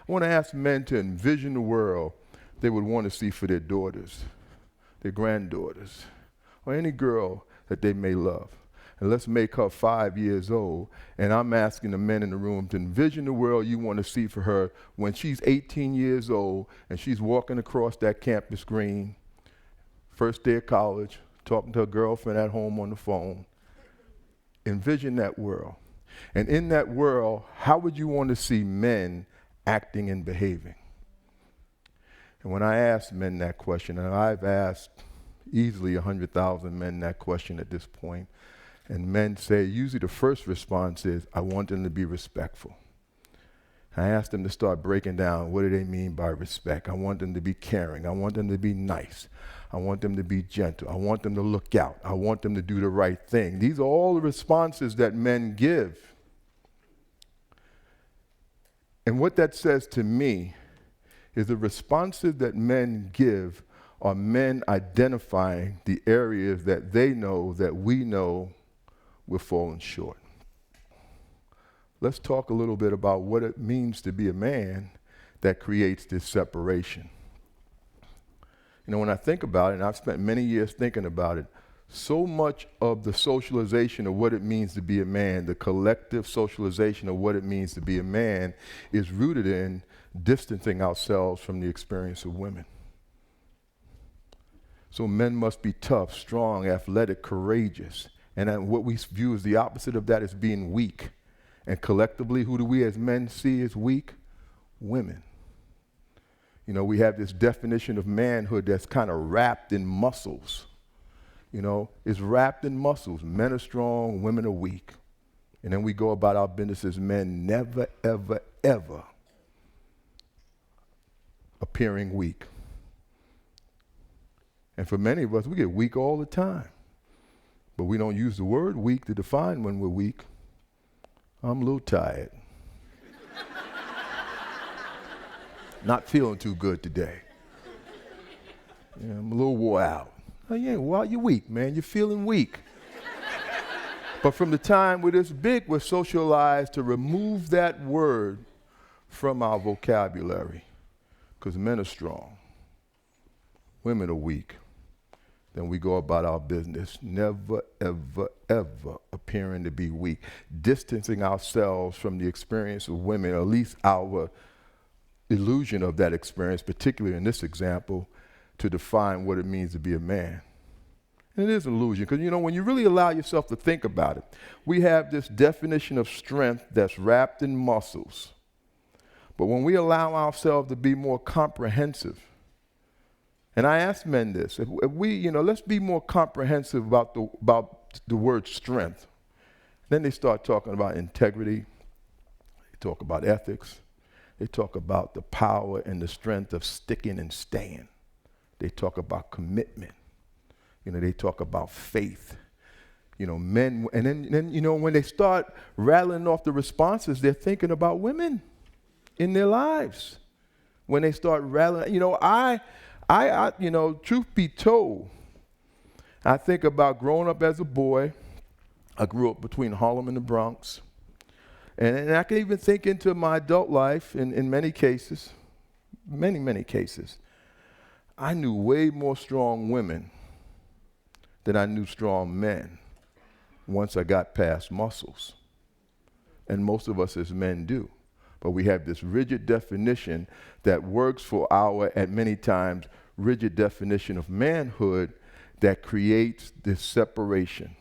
I want to ask men to envision the world they would want to see for their daughters, their granddaughters, or any girl that they may love. And let's make her 5 years old. And I'm asking the men in the room to envision the world you want to see for her when she's 18 years old and she's walking across that campus green, first day of college, talking to her girlfriend at home on the phone. Envision that world. And in that world, how would you want to see men acting and behaving? And when I ask men that question, and I've asked easily 100,000 men that question at this point, and men say, usually the first response is, I want them to be respectful. I ask them to start breaking down, what do they mean by respect? I want them to be caring. I want them to be nice. I want them to be gentle. I want them to look out. I want them to do the right thing. These are all the responses that men give. And what that says to me is the responses that men give are men identifying the areas that they know that we know we're falling short. Let's talk a little bit about what it means to be a man that creates this separation. You know, when I think about it, and I've spent many years thinking about it, so much of the socialization of what it means to be a man, the collective socialization of what it means to be a man, is rooted in distancing ourselves from the experience of women. So men must be tough, strong, athletic, courageous. And what we view as the opposite of that is being weak. And collectively, who do we as men see as weak? Women. You know, we have this definition of manhood that's kind of wrapped in muscles. You know, it's wrapped in muscles. Men are strong, women are weak. And then we go about our business as men never, ever, ever appearing weak. And for many of us, we get weak all the time. But we don't use the word weak to define when we're weak. I'm a little tired. Not feeling too good today. Yeah, I'm a little wore out. Oh, you ain't wore out, you're weak, man. You're feeling weak. But from the time we're this big, we're socialized to remove that word from our vocabulary. Because men are strong. Women are weak. Then we go about our business, never, ever, ever appearing to be weak, distancing ourselves from the experience of women, or at least our illusion of that experience, particularly in this example, to define what it means to be a man. And it is an illusion, because you know, when you really allow yourself to think about it, we have this definition of strength that's wrapped in muscles. But when we allow ourselves to be more comprehensive, and I ask men this, if we, you know, let's be more comprehensive about the word strength. Then they start talking about integrity. They talk about ethics. They talk about the power and the strength of sticking and staying. They talk about commitment. You know, they talk about faith. You know, men, and then you know, when they start rattling off the responses, they're thinking about women in their lives. When they start rattling, you know, you know, truth be told, I think about growing up as a boy. I grew up between Harlem and the Bronx. And I can even think into my adult life in many cases, many cases. I knew way more strong women than I knew strong men once I got past muscles. And most of us as men do. But we have this rigid definition that works for our, at many times, rigid definition of manhood that creates this separation.